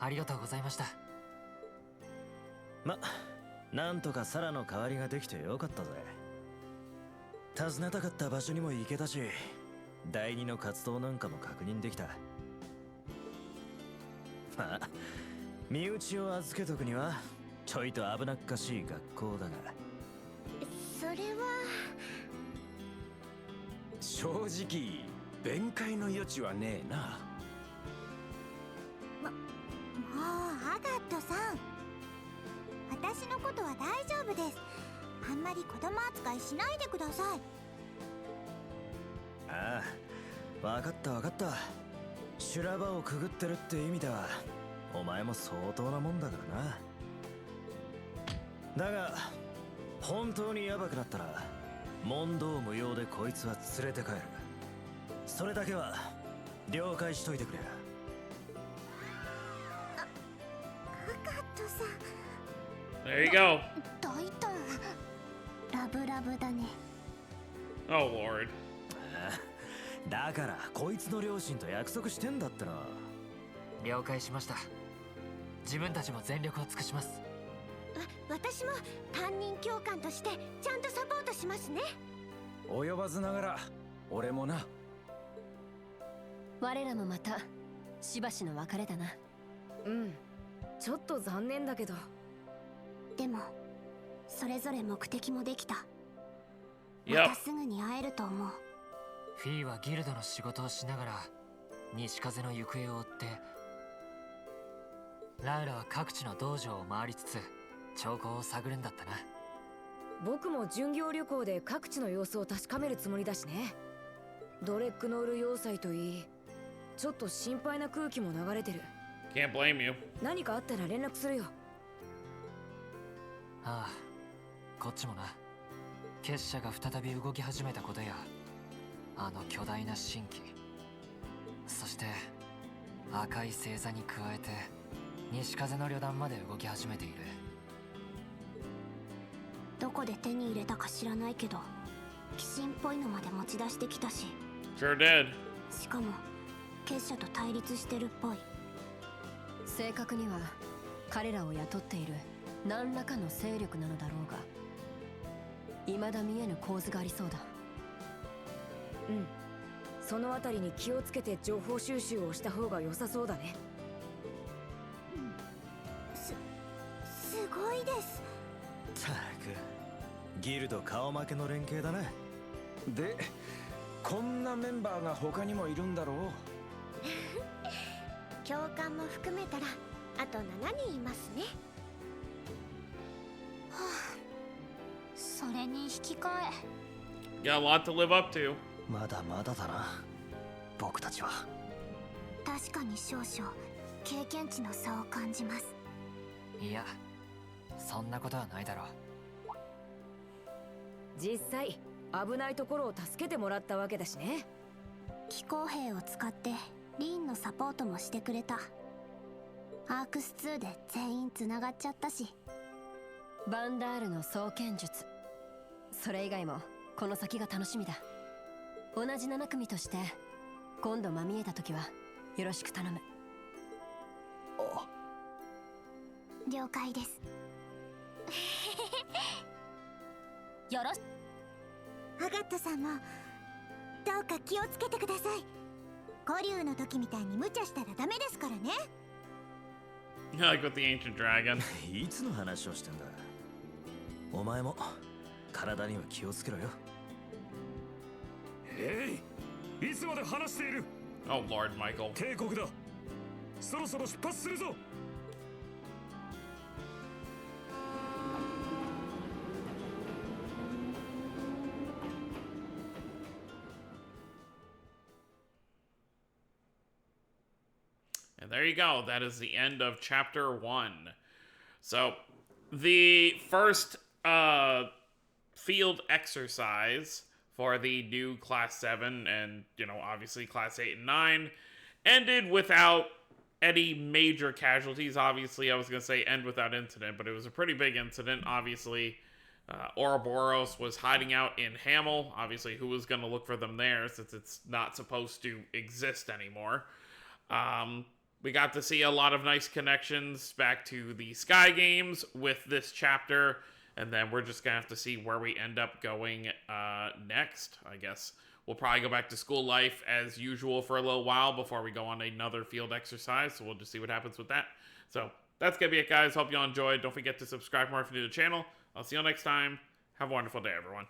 ありがとうございました。なんとかサラの代わりができてよかったぜ。訪ねたかった場所にも行けたし、第二の活動なんかも確認できた。まあ、身内を預けとくにはちょいと危なっかしい学校だが。それは正直弁解の余地はねえな。もうアガットさん、私のことは大丈夫です。あんまり子供扱いしないでください。ああ、わかったわかった。修羅場をくぐってるって意味ではお前も相当なもんだからな。だが本当にヤバくなったら問答無用でこいつは連れて帰る。それだけは了解しといてくれ。アガットさん。 There you go. 大胆。ラブラブだね。 Oh, Lord. だからこいつの両親と約束してんだってな。了解しました。自分たちも全力を尽くします。私も担任教官としてちゃんとサポートしますね。及ばずながら俺もな。我らもまたしばしの別れだな。うん、ちょっと残念だけど。でもそれぞれ目的もできた。 Yep. またすぐに会えると思う。フィーはギルドの仕事をしながら西風の行方を追って、ラウラは各地の道場を回りつつ兆候を探るんだったな。僕も巡業旅行で各地の様子を確かめるつもりだしね。ドレックノール要塞といい、ちょっと心配な空気も流れてる。 Can't blame you. 何かあったら連絡するよ。ああ、こっちもな。結社が再び動き始めたことや、あの巨大な神器、そして赤い星座に加えて西風の旅団まで動き始めている。どこで手に入れたか知らないけど鬼神っぽいのまで持ち出してきたし、 Sure did. しかも結社と対立してるっぽい。正確には彼らを雇っている何らかの勢力なのだろうが、未だ見えぬ構図がありそうだ。うん、そのあたりに気をつけて情報収集をした方が良さそうだね。すごいです。たくギルド顔負けの連携だね。でこんなメンバーが他にもいるんだろう。教官も含めたらあと7人いますね。はあ、それに引き換え Got a lot to live up to. まだまだだな、僕たちは。確かに少々経験値の差を感じます。いや、そんなことはないだろう。実際危ないところを助けてもらったわけだしね。気候兵を使ってリーンのサポートもしてくれた。アークス2で全員つながっちゃったし。バンダールの双剣術、それ以外もこの先が楽しみだ。同じ7組として今度まみえた時はよろしく頼む。了解です。よろしアガットさんもどうか気をつけてください。古竜の時みたいに無茶したらダメですからね。Like with the ancient dragon. いつの話をしてんだ。お前も体には気をつけろよ。いつまで話している。 Oh Lord, Michael. 帝国だ。そろそろ出発するぞ。And there you go. That is the end of chapter 1. So, the first field exercise for the new Class 7 and, obviously Class 8 and 9 ended without any major casualties. Obviously, I was going to say end without incident, but it was a pretty big incident. Obviously, Ouroboros was hiding out in Hamel. Obviously, who was going to look for them there since it's not supposed to exist anymore? We got to see a lot of nice connections back to the Sky games with this chapter, and then we're just going to have to see where we end up going next, I guess. We'll probably go back to school life as usual for a little while before we go on another field exercise, so we'll just see what happens with that. So that's going to be it, guys. Hope you all enjoyed. Don't forget to subscribe for more if you're new to the channel. I'll see you all next time. Have a wonderful day, everyone.